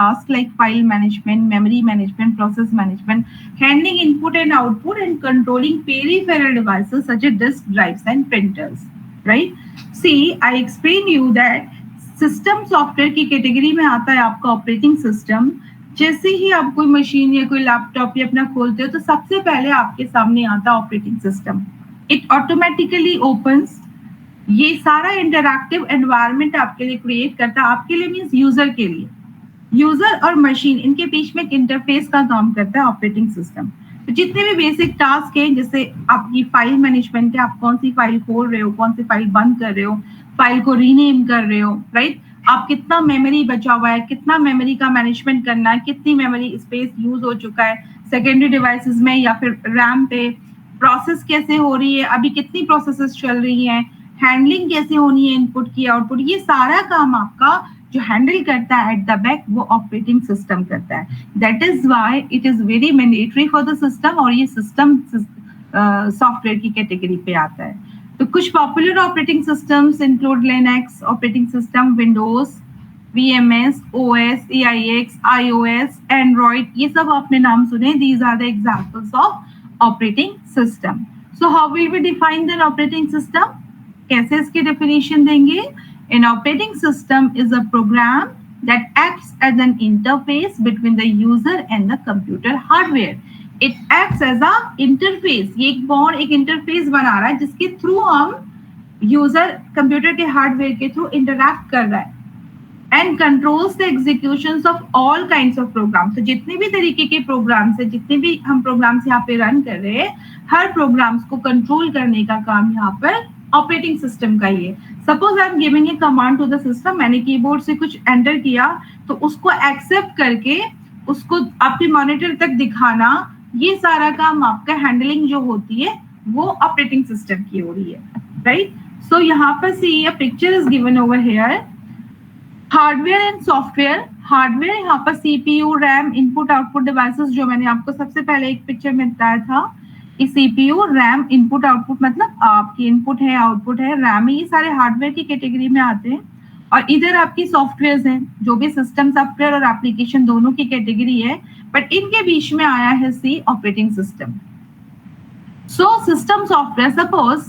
tasks like file management, memory management, process management, handling input and output, and controlling peripheral devices such as disk drives and printers. Right? See, I explain you that system software की category में आता है आपका operating system. जैसे ही आप कोई machine या कोई लैपटॉप या अपना खोलते हो तो सबसे पहले आपके सामने आता है operating system. It automatically opens, ये सारा इंटरैक्टिव एनवायरनमेंट आपके लिए क्रिएट करता है, आपके लिए मींस यूजर के लिए। यूजर और मशीन इनके बीच में एक इंटरफेस का काम करता है ऑपरेटिंग सिस्टम। तो जितने भी बेसिक टास्क हैं, जैसे आपकी फाइल मैनेजमेंट है, आप कौन सी फाइल खोल रहे हो, कौन सी फाइल बंद कर रहे हो, फाइल को रीनेम कर रहे हो, राइट? आप कितना मेमोरी बचा हुआ है, कितना मेमोरी का मैनेजमेंट करना है, कितनी मेमोरी स्पेस यूज हो चुका है सेकेंडरी डिवाइसेस में या फिर रैम पे, प्रोसेस कैसे हो रही है, अभी कितनी प्रोसेसेस चल रही हैं, हैंडलिंग कैसे होनी है इनपुट की आउटपुट, ये सारा काम आपका जो हैंडल करता है एट द बैक वो ऑपरेटिंग सिस्टम करता है। That is why it is very mandatory for the system, और ये सिस्टम सॉफ्टवेयर की कैटेगरी पे आता है। तो कुछ popular operating systems include Linux operating system, Windows, VMS, OS, AIX, iOS, Android, ये सब आपने नाम सुने। These are the examples of operating system. So how will we define the operating system? कैसे इसकी definition देंगे? An operating system is a program that acts as an interface between the user and the computer hardware. It acts as a interface. ये एक bond, एक interface बना रहा है जिसके थ्रू हम यूजर कंप्यूटर के हार्डवेयर के थ्रू इंटरैक्ट कर रहा है, and controls the executions of all kinds of program. तो जितने भी तरीके के प्रोग्राम्स है, जितने भी हम प्रोग्राम्स यहाँ पे रन कर रहे हैं, हर प्रोग्राम्स को कंट्रोल करने का काम यहाँ पर ऑपरेटिंग सिस्टम का ही है। Suppose I am giving a command to the system, मैंने कीबोर्ड से कुछ एंटर किया तो उसको एक्सेप्ट करके उसको आपके मॉनिटर तक दिखाना, ये सारा काम आपका हैंडलिंग जो होती है वो ऑपरेटिंग सिस्टम की हो रही है, राइट? सो यहाँ पर see a picture is given over here, hardware and software. Hardware यहाँ पर CPU, RAM, input output devices, जो मैंने आपको सबसे पहले एक पिक्चर में बताया था। CPU, रैम, इनपुट आउटपुट मतलब आपकी इनपुट है, आउटपुट है, रैम है, ये सारे हार्डवेयर की कैटेगरी में आते हैं। और इधर आपकी सॉफ्टवेयर हैं, जो भी सिस्टम सॉफ्टवेयर और एप्लीकेशन दोनों की कैटेगरी है, बट इनके बीच में आया है see operating system. So system software, suppose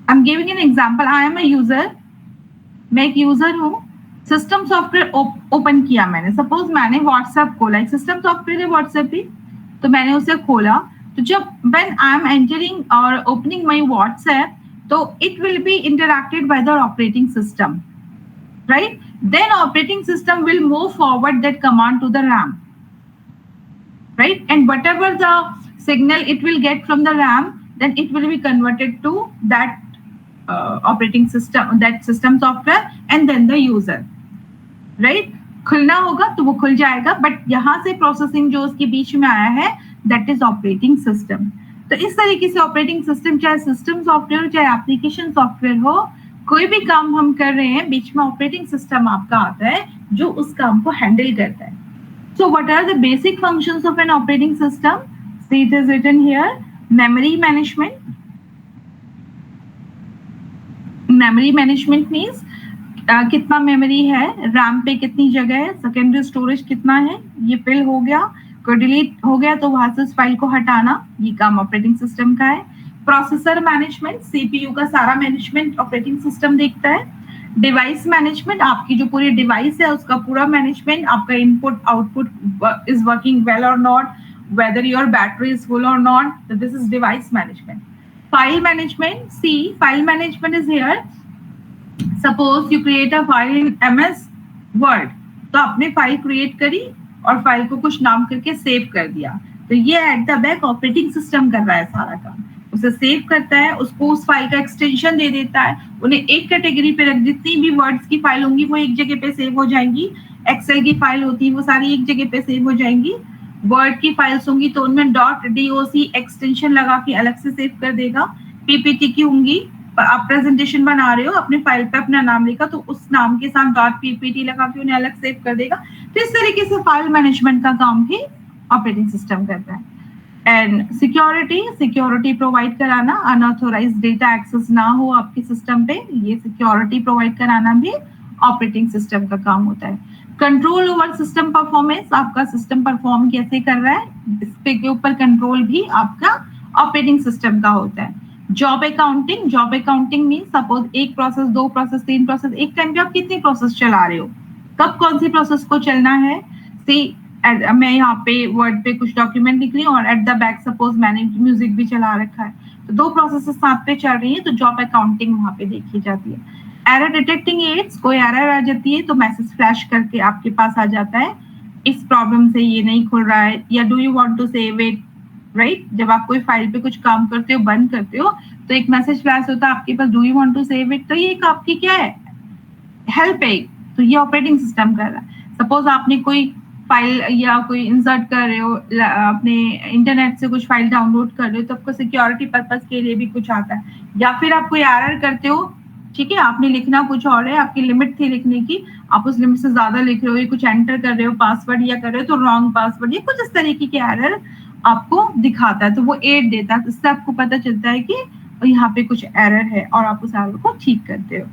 I am giving an example, I am a user, मैं एक यूजर हूँ, सिस्टम सॉफ्टवेयर ओपन किया मैंने, सपोज मैंने व्हाट्सएप खोला, एक सिस्टम सॉफ्टवेयर है व्हाट्सएप ही, तो मैंने उसे खोला। तो जब व्हेन आई एम एंटरिंग और ओपनिंग माय व्हाट्सएप, तो it will be interacted by the operating system, right? Then operating system will move forward that command to the RAM, right? And whatever the signal it will get from the RAM, then it will be converted to that operating system, that system software, and then the user, right? खुलना होगा तो वो खुल जाएगा, but यहाँ से processing जो उसके बीच में आया है, that is operating system. तो इस तरीके से ऑपरेटिंग सिस्टम, चाहे सिस्टम सॉफ्टवेयर हो चाहे एप्लीकेशन सॉफ्टवेयर हो, कोई भी काम हम कर रहे हैं, बीच में ऑपरेटिंग सिस्टम आपका आता है जो उस काम को हैंडल करता है। So what are the basic functions of an operating system? See it is written here, memory management. Memory management means कितना मेमोरी है, रैम पे कितनी जगह है, सेकेंडरी स्टोरेज कितना है, ये फिल हो गया, कोई डिलीट हो गया तो वहां से उस फाइल को हटाना, ये काम ऑपरेटिंग सिस्टम का है। प्रोसेसर मैनेजमेंट, CPU का सारा मैनेजमेंट ऑपरेटिंग सिस्टम देखता है। डिवाइस मैनेजमेंट, आपकी जो पूरी डिवाइस है उसका पूरा मैनेजमेंट, आपका input output is working well और not, whether your battery is full और नॉट, तो this is device management. File management, file management is here, suppose you create a file in MS Word, तो आपने file create करी और file को कुछ नाम करके सेव कर दिया, तो ये at the back operating system कर रहा है सारा काम, उसे सेव करता है, उसको उस फाइल का एक्सटेंशन दे देता है, उन्हें एक कैटेगरी पे रख, जितनी भी वर्ड्स की फाइल होंगी वो एक जगह पे सेव हो जाएंगी, एक्सेल की फाइल होती है वो सारी एक जगह पे सेव हो जाएंगी, वर्ड की फाइल्स होंगी तो उनमें .doc एक्सटेंशन लगा के अलग से सेव कर देगा, PPT की होंगी, आप प्रेजेंटेशन बना रहे हो, अपने फाइल पे अपना नाम लिखा तो उस नाम के साथ .ppt लगा के उन्हें अलग सेव कर देगा। तो इस तरीके से फाइल मैनेजमेंट का काम भी ऑपरेटिंग सिस्टम करता है। एंड सिक्योरिटी प्रोवाइड कराना, अनऑथोराइज्ड डेटा एक्सेस ना हो आपके सिस्टम पे, ये सिक्योरिटी प्रोवाइड कराना भी ऑपरेटिंग सिस्टम का काम होता है। कंट्रोल ओवर सिस्टम परफॉर्मेंस, आपका सिस्टम परफॉर्म कैसे कर रहा है, इस पे के ऊपर कंट्रोल भी आपका ऑपरेटिंग सिस्टम का होता है। जॉब अकाउंटिंग मीन सपोज एक प्रोसेस, दो प्रोसेस, तीन प्रोसेस, एक टाइम पे आप कितनी प्रोसेस चला रहे हो, कब कौन सी प्रोसेस को चलना है। मैं यहाँ पे वर्ड पे कुछ डॉक्यूमेंट लिख रही हूँ और एट द बैक सपोज मैंने म्यूजिक भी चला रखा है, तो दो प्रोसेस साथ पे चल रही है, तो जॉब अकाउंटिंग वहां पे देखी जाती है। एरर डिटेक्टिंग एड्स, कोई एरर आ जाती है तो मैसेज फ्लैश करके आपके पास आ जाता है, इस प्रॉब्लम से ये नहीं खुल रहा है, या do you want to save it, right. जब आप कोई फाइल पे कुछ काम करते हो, बंद करते हो, तो एक मैसेज फ्लैश होता है आपके पास, do you want to save it, तो ये एक आपकी क्या है, हेल्प है, तो ये ऑपरेटिंग सिस्टम कर रहा है। सपोज आपने कोई फाइल या कोई इंसर्ट कर रहे हो, अपने इंटरनेट से कुछ फाइल डाउनलोड कर रहे हो, तो आपको सिक्योरिटी पर्पस के लिए भी कुछ आता है, या फिर आप कोई एरर करते हो, ठीक है, आपने लिखना कुछ और है, आपकी लिमिट थी लिखने की, आप उस लिमिट से ज्यादा लिख रहे हो, कुछ एंटर कर रहे हो पासवर्ड या कर रहे हो तो रॉन्ग पासवर्ड, या कुछ इस तरीके के एरर आपको दिखाता है, तो वो एड देता है, इससे आपको पता चलता है कि यहाँ पे कुछ एरर है और आप उस एरर को ठीक करते हो।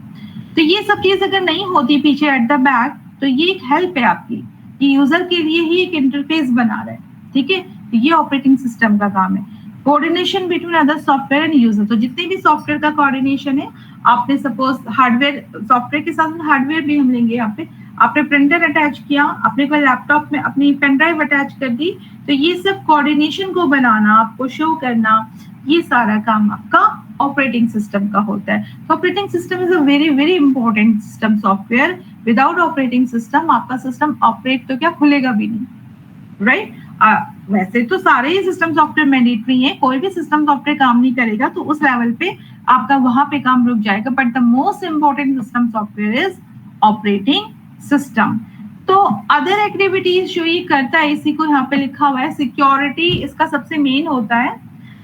तो ये सब चीज अगर नहीं होती पीछे एट द बैक, तो ये एक हेल्प है आपकी, कि यूजर के लिए ही एक इंटरफेस बना रहा है, ठीक है, तो ये ऑपरेटिंग सिस्टम का काम है। Coordination between other software and user, तो जितने भी सॉफ्टवेयर का कोऑर्डिनेशन है, आपने सपोज हार्डवेयर, सॉफ्टवेयर के साथ हार्डवेयर भी हम लेंगे, यहाँ पे आपने प्रिंटर अटैच किया, आपने कोई लैपटॉप में अपनी पेन ड्राइव अटैच कर दी, तो ये सब कोऑर्डिनेशन को बनाना, आपको शो करना, ये सारा काम आपका ऑपरेटिंग सिस्टम का होता है। तो operating system is a very very important system software. Without operating system आपका सिस्टम ऑपरेट तो क्या खुलेगा भी नहीं, राइट। वैसे तो सारे ही सिस्टम सॉफ्टवेयर मैंडेटरी हैं, कोई भी सिस्टम सॉफ्टवेयर काम नहीं करेगा तो उस लेवल पे आपका वहां पे काम रुक जाएगा, but the most important system software is operating system. तो अदर एक्टिविटीज जो ये करता है, इसी को यहाँ पे लिखा हुआ है, सिक्योरिटी इसका सबसे मेन होता है।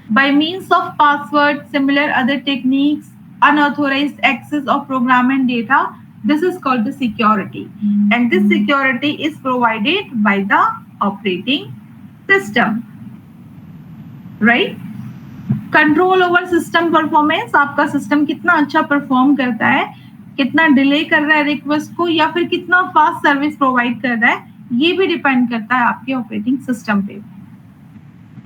by means of password, similar other techniques, unauthorized access of program and data, this is called the security, and this security is provided by the operating system, right? Control over system performance, आपका system कितना अच्छा perform करता है, कितना delay कर रहा है request को, या फिर कितना फास्ट सर्विस प्रोवाइड कर रहा है, ये भी डिपेंड करता है आपके ऑपरेटिंग सिस्टम पे।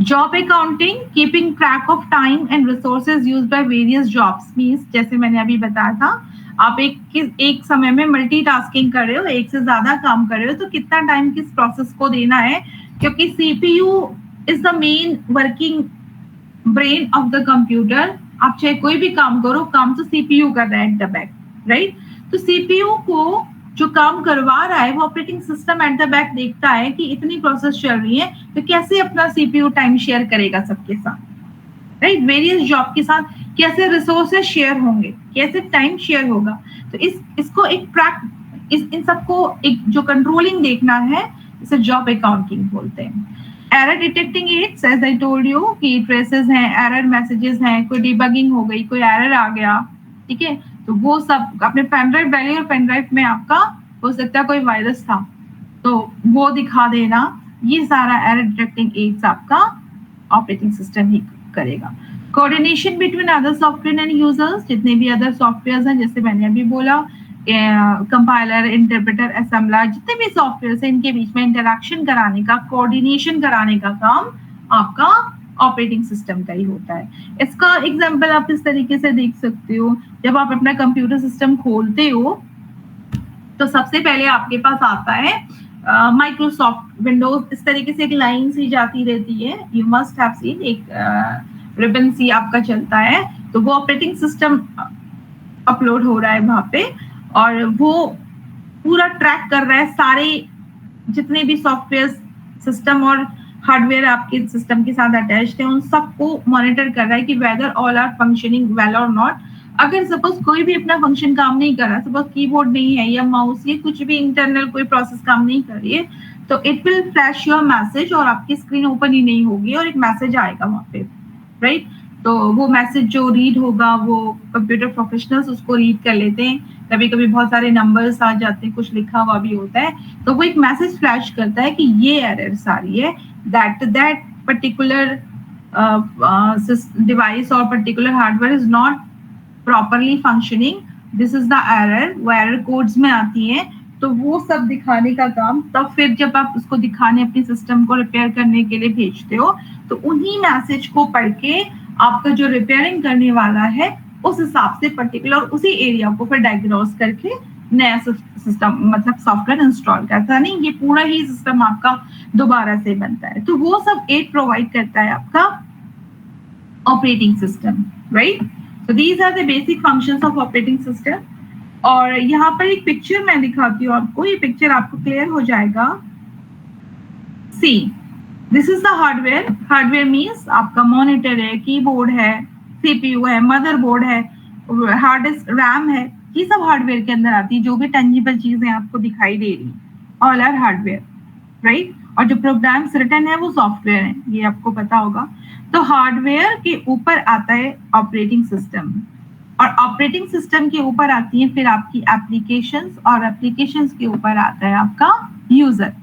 Job accounting, keeping track of time and resources used by various jobs, means जैसे मैंने अभी बताया था, आप एक समय में मल्टीटास्किंग कर रहे हो, एक से ज्यादा काम कर रहे हो, तो कितना टाइम किस प्रोसेस को देना है, क्योंकि CPU is the main working brain of the computer. आप चाहे कोई भी काम करो, काम तो सीपीयू कर रहा है एट द बैक, राइट। तो सीपीयू को जो काम करवा रहा है, वो operating system at the back देखता है कि इतनी प्रोसेस चल रही है, तो कैसे अपना सीपीयू टाइम शेयर करेगा सबके साथ, राइट, वेरियस जॉब के साथ कैसे रिसोर्सेज शेयर होंगे, कैसे टाइम शेयर होगा, तो इसको एक इन सबको एक जो कंट्रोलिंग देखना है, इसे जॉब अकाउंटिंग बोलते हैं। Error detecting aids, as I told you कि ट्रेसेस हैं, एरर मैसेजेस हैं, कोई डिबगिंग हो गई, कोई एरर आ गया, ठीक है, तो वो सब अपने पेन ड्राइव डालिए, और पेन ड्राइव में आपका हो सकता है कोई वायरस था, तो वो दिखा देना, ये सारा एरर डिटेक्टिंग एड्स आपका ऑपरेटिंग सिस्टम ही करेगा। Coordination between other software and users, जितने भी अदर सॉफ्टवेयर हैं, जैसे मैंने अभी बोला, कंपाइलर, इंटरप्रेटर, असेंबलर, जितने भी सॉफ्टवेयर हैं, इनके बीच में इंटरैक्शन कराने का, कोऑर्डिनेशन कराने का काम आपका ऑपरेटिंग सिस्टम का ही होता है। इसका एग्जांपल आप इस तरीके से देख सकते हो, जब आप अपना कंप्यूटर सिस्टम खोलते हो, तो सबसे पहले आपके पास आता है माइक्रोसॉफ्ट विंडोज, इस तरीके से एक लाइन सी जाती रहती है, यू मस्ट हैव सीन, एक रिबन सी आपका चलता है, तो वो ऑपरेटिंग सिस्टम अपलोड हो रहा है वहां पे, और वो पूरा ट्रैक कर रहा है सारे जितने भी सॉफ्टवेयर सिस्टम और हार्डवेयर आपके सिस्टम के साथ अटैच्ड है, उन सबको मॉनिटर कर रहा है कि whether all are functioning well और नॉट। अगर सपोज कोई भी अपना फंक्शन काम नहीं कर रहा, सपोज कीबोर्ड नहीं है या माउस, ये कुछ भी इंटरनल कोई प्रोसेस काम नहीं कर रही है, तो it will flash your message, और आपकी स्क्रीन ओपन ही नहीं होगी और एक मैसेज आएगा वहां पे, राइट। तो वो मैसेज जो रीड होगा, वो कंप्यूटर प्रोफेशनल्स उसको रीड कर लेते हैं, कभी कभी बहुत सारे नंबर्स आ जाते हैं, कुछ लिखा हुआ भी होता है, तो वो एक मैसेज फ्लैश करता है कि ये एरर्स आ रही है, that particular device or particular hardware is not properly functioning, this is the error, वो error codes में आती है, तो वो सब दिखाने का काम, तब फिर जब आप उसको दिखाने अपने सिस्टम को रिपेयर करने के लिए भेजते हो, तो उन्हीं मैसेज को पढ़ के आपका जो रिपेयरिंग करने वाला है उस हिसाब से पर्टिकुलर उसी एरिया को फिर डायग्नोज करके नया सिस्टम मतलब सॉफ्टवेयर इंस्टॉल करता है। नहीं, ये पूरा ही सिस्टम आपका दोबारा से बनता है। तो वो सब एड प्रोवाइड करता है आपका operating system, right? So these are the basic functions of operating system. और यहाँ पर एक पिक्चर मैं दिखाती हूँ आपको, ये पिक्चर आपको क्लियर हो जाएगा। See, this is the hardware. Hardware means आपका मॉनिटर है, कीबोर्ड है, CPU है, मदरबोर्ड है, हार्ड डिस्क, रैम है, ये सब हार्डवेयर के अंदर आती है। जो भी टेंजिबल चीजें आपको दिखाई दे रही, ऑल आर हार्डवेयर, राइट? और जो प्रोग्राम्स रिटन है वो सॉफ्टवेयर है, ये आपको पता होगा। तो हार्डवेयर के ऊपर आता है ऑपरेटिंग सिस्टम, और ऑपरेटिंग सिस्टम के ऊपर आती है फिर आपकी एप्लीकेशंस, और एप्लीकेशंस के ऊपर आता है आपका यूजर,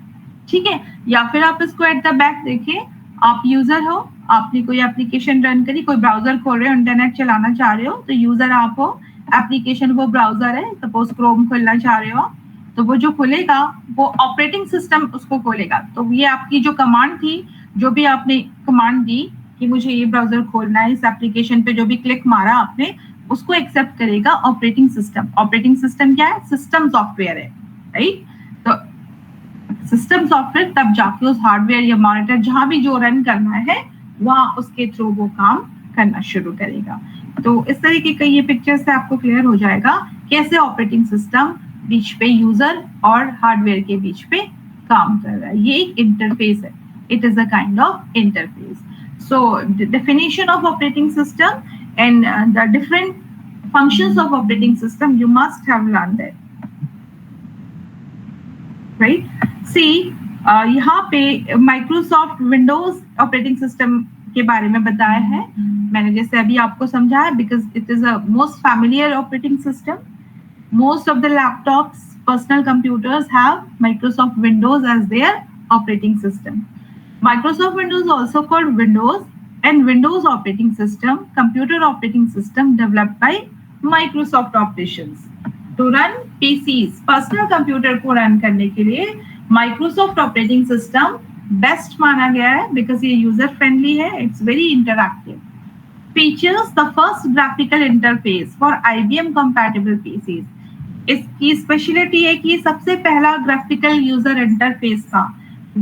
ठीक है? या फिर आप इसको एट द बैक देखें, आप यूजर हो, आपने कोई एप्लीकेशन रन करी, कोई ब्राउजर खोल रहे हो, इंटरनेट चलाना चाह रहे हो, तो यूजर आप हो, एप्लीकेशन वो ब्राउजर है, सपोज क्रोम खोलना चाह रहे हो, तो वो जो खुलेगा वो ऑपरेटिंग सिस्टम उसको खोलेगा। तो ये आपकी जो कमांड थी, जो भी आपने कमांड दी कि मुझे ये ब्राउजर खोलना है, इस एप्लीकेशन पे जो भी क्लिक मारा आपने, उसको एक्सेप्ट करेगा ऑपरेटिंग सिस्टम। ऑपरेटिंग सिस्टम क्या है? सिस्टम सॉफ्टवेयर है, राइट? तो सिस्टम सॉफ्टवेयर तब जाके उस हार्डवेयर या मॉनिटर जहां भी जो रन करना है वहां उसके थ्रू वो काम करना शुरू करेगा। तो इस तरीके का ये पिक्चर से आपको क्लियर हो जाएगा कैसे ऑपरेटिंग सिस्टम बीच पे यूजर और हार्डवेयर के बीच पे काम कर रहा है। ये एक इंटरफेस है, it is a kind of interface. So definition of operating system and the different functions of operating system you must have learned it, right? See, यहाँ पे Microsoft Windows operating system के बारे में बताया है मैंने, जैसे अभी आपको समझाया, because it is a most familiar operating system. Most of the laptops, personal computers have Microsoft Windows as their operating system. Microsoft Windows also called Windows and Windows operating system, computer operating system developed by Microsoft Operations to run PCs, personal computer को run करने के लिए Microsoft operating system best माना गया है because ये user friendly है, it's very interactive. Features the first graphical interface for IBM compatible PCs. इसकी स्पेशलिटी है कि सबसे पहला ग्राफिकल यूजर इंटरफेस था।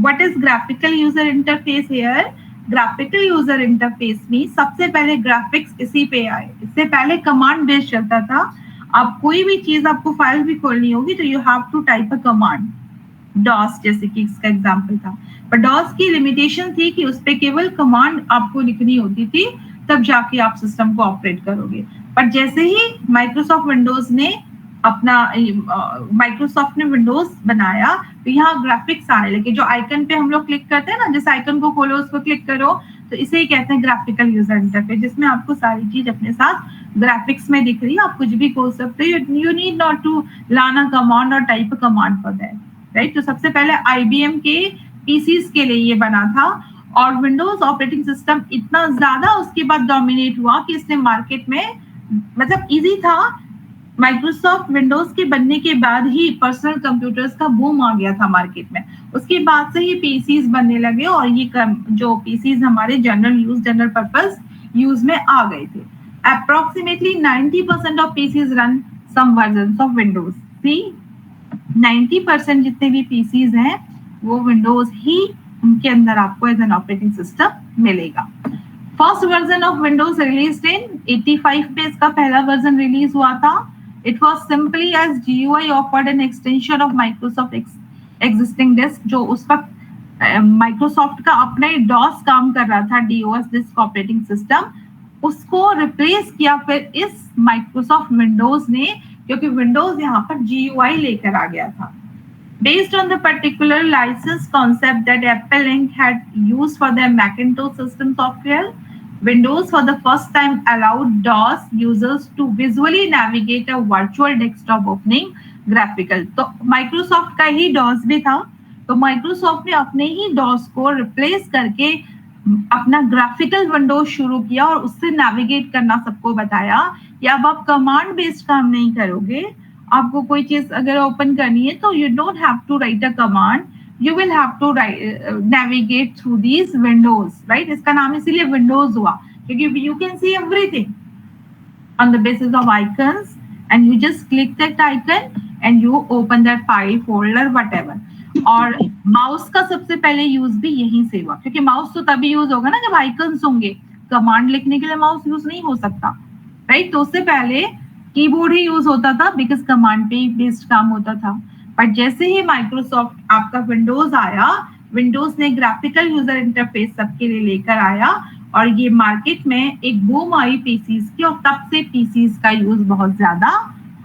What is graphical user interface here? Graphical user interface में सबसे पहले ग्राफिक्स इसी पे आए। इससे पहले कमांड बेस्ड चलता था। अब कोई भी चीज आपको फाइल भी खोलनी होगी तो you have to type a command, DOS जैसे कि इसका एग्जांपल था। पर डॉस की लिमिटेशन थी कि उस पे केवल कमांड आपको लिखनी होती थी, तब जाके आप सिस्टम को ऑपरेट करोगे। पर जैसे ही माइक्रोसॉफ्ट विंडोज ने अपना माइक्रोसॉफ्ट ने विंडोज बनाया तो यहाँ ग्राफिक्स आने लगे। जो आइकन पे हम लोग क्लिक करते हैं ना, जिस आइकन को खोलो उसको क्लिक करो, तो इसे ही कहते हैं ग्राफिकल यूजर इंटरफेस, जिसमें आपको सारी चीज अपने साथ ग्राफिक्स में दिख रही है। आप कुछ भी खोल सकते हो, यू नीड नॉट टू लाना कमांड और type command for that, right? तो सबसे पहले आईबीएम के पीसीस के लिए ये बना था, और विंडोज ऑपरेटिंग सिस्टम इतना ज्यादा उसके बाद डोमिनेट हुआ कि इसने मार्केट में, मतलब इजी था। माइक्रोसॉफ्ट विंडोज के बनने के बाद ही पर्सनल कंप्यूटर्स का बूम आ गया था मार्केट में। उसके बाद से ही पीसीस बनने लगे, और ये जो पीसीस हमारे जनरल पर्पस यूज में आ गए थे। Approximately 90% of PCs run some versions of Windows. See 90% जितने भी पीसीस हैं वो विंडोज ही उनके अंदर आपको एज एन ऑपरेटिंग सिस्टम मिलेगा। First version of Windows release इन 85 पे इसका पहला वर्जन रिलीज हुआ था। It was simply as GUI offered an extension of Microsoft existing disk, जो उस वक्त माइक्रोसॉफ्ट का अपना ही डॉस काम कर रहा था, DOS डिस्क ऑपरेटिंग सिस्टम, उसको रिप्लेस किया फिर इस माइक्रोसॉफ्ट विंडोज ने, क्योंकि विंडोज यहाँ पर GUI लेकर आ गया था। Based on the particular license concept that Apple Inc. had used for their Macintosh system software, Windows for the first time allowed DOS users to visually navigate a virtual desktop opening graphical. तो Microsoft का ही DOS भी था, तो Microsoft ने अपने ही DOS को replace करके अपना ग्राफिकल विंडोज शुरू किया और उससे नेविगेट करना सबको बताया कि अब आप कमांड बेस्ड काम नहीं करोगे, आपको कोई चीज अगर ओपन करनी है तो you don't have to write a command, you will have to navigate through these windows, right? इसका नाम इसीलिए विंडोज हुआ क्योंकि you can see everything on the basis of icons, and you just click that icon and you open that file, folder, whatever. और mouse का सबसे पहले use भी यहीं से हुआ, क्योंकि माउस तो तभी यूज होगा ना जब आइकन्स होंगे, कमांड लिखने के लिए माउस यूज नहीं हो सकता, राइट? तो उससे पहले कीबोर्ड ही यूज होता था बिकॉज कमांड पे बेस्ड काम होता था। बट जैसे ही माइक्रोसॉफ्ट आपका विंडोज आया, विंडोज ने ग्राफिकल यूजर इंटरफेस सबके लिए लेकर आया और ये मार्केट में एक बूम आई पीसीज की, और तब से पीसीज का यूज बहुत ज्यादा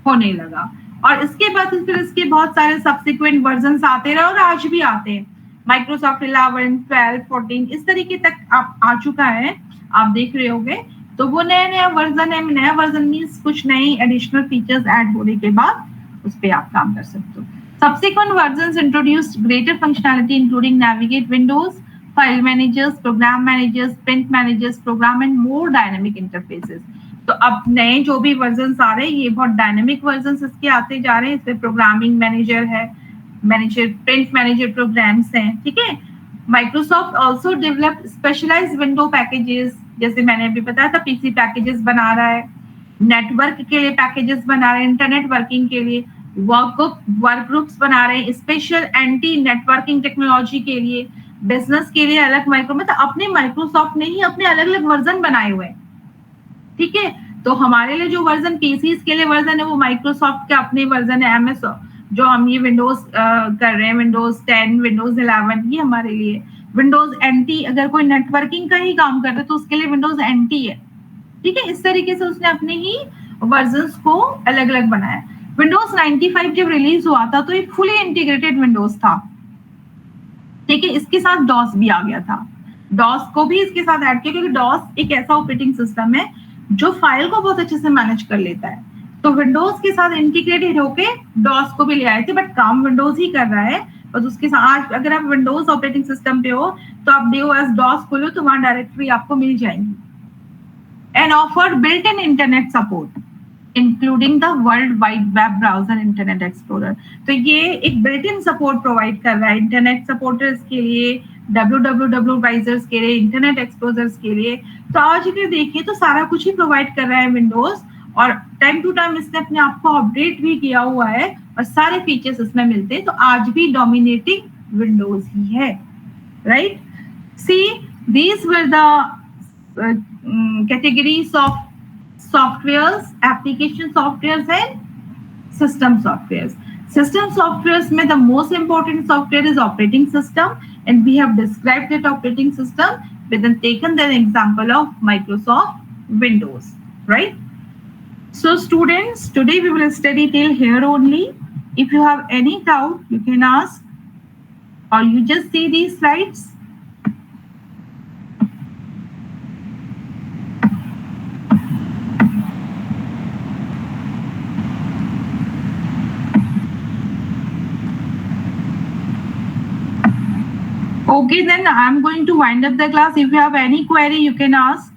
होने लगा। और इसके बाद फिर इसके बहुत सारे सब्सिक्वेंट वर्जन्स आते रहे और आज भी आते हैं। माइक्रोसॉफ्ट 11, 12, 14 इस तरीके तक आप आ चुका है, आप देख रहे होंगे। तो वो नया नया वर्जन है, नया वर्जन मीन्स कुछ नई एडिशनल फीचर्स ऐड होने के बाद उस पर आप काम कर सकते हो। Subsequent versions introduced greater functionality including navigate windows, file managers, program managers, print managers, program and more dynamic interfaces. तो अब नए जो भी वर्जन्स आ रहे हैं ये बहुत डायनेमिक वर्जन्स इसके आते जा रहे हैं। इसमें प्रोग्रामिंग मैनेजर है, मैनेजर, प्रिंट मैनेजर प्रोग्राम्स हैं, ठीक है। Microsoft also develop specialized window packages, जैसे मैंने अभी बताया था पीसी पैकेजेस बना रहा है, नेटवर्क के लिए पैकेजेस बना रहे हैं, इंटरनेट वर्किंग के लिए वर्क ग्रुप्स बना रहे हैं, स्पेशल एंटी नेटवर्किंग टेक्नोलॉजी के लिए, बिजनेस के लिए अलग मतलब अपने माइक्रोसॉफ्ट ने ही अपने अलग अलग वर्जन बनाए हुए हैं, ठीक है। तो हमारे लिए जो वर्जन पीसीज के लिए वर्जन है वो माइक्रोसॉफ्ट के अपने वर्जन है। एमएस जो हम ये विंडोज कर रहे हैं, विंडोज 10, विंडोज 11, ये हमारे लिए। विंडोज एनटी अगर कोई नेटवर्किंग का ही काम करता है तो उसके लिए विंडोज एनटी है, ठीक है। इस तरीके से उसने अपने ही वर्जन्स को अलग अलग बनाया। विंडोज 95 जब रिलीज हुआ था तो ये फुली इंटीग्रेटेड विंडोज था, ठीक है। इसके साथ डॉस भी आ गया था, डॉस को भी इसके साथ ऐड किया क्योंकि डॉस एक ऐसा ऑपरेटिंग सिस्टम है जो फाइल को बहुत अच्छे से मैनेज कर लेता है। तो विंडोज के साथ इंटीग्रेटेड होके डॉस को भी ले आए थे, बट काम विंडोज ही कर रहा है। और उसके साथ आज अगर आप विंडोज ऑपरेटिंग सिस्टम पे हो तो आप DOS डॉस खोलो तो वहां डायरेक्टरी आपको मिल जाएंगी। And offered built in internet support including the world wide web browser internet explorer. तो ये एक बिल्ट इन सपोर्ट प्रोवाइड कर रहा है इंटरनेट सपोर्टर्स के लिए, www ब्राउजर्स के लिए, इंटरनेट एक्सप्लोरर्स के लिए। तो आज अगर देखिए तो सारा कुछ ही प्रोवाइड कर रहा है विंडोज, और टाइम टू टाइम इसने अपने आप को अपडेट भी किया हुआ है और सारे फीचर्स इसमें मिलते हैं। तो आज भी डोमिनेटिंग विंडोज ही है, right. See these were the categories of softwares, application softwares and system softwares. System softwares में the most important software is operating system, and we have described that operating system with and taken the example of Microsoft Windows, right? So students, today we will study till here only. If you have any doubt, you can ask, or you just see these slides. Okay, then I'm going to wind up the class. If you have any query, you can ask.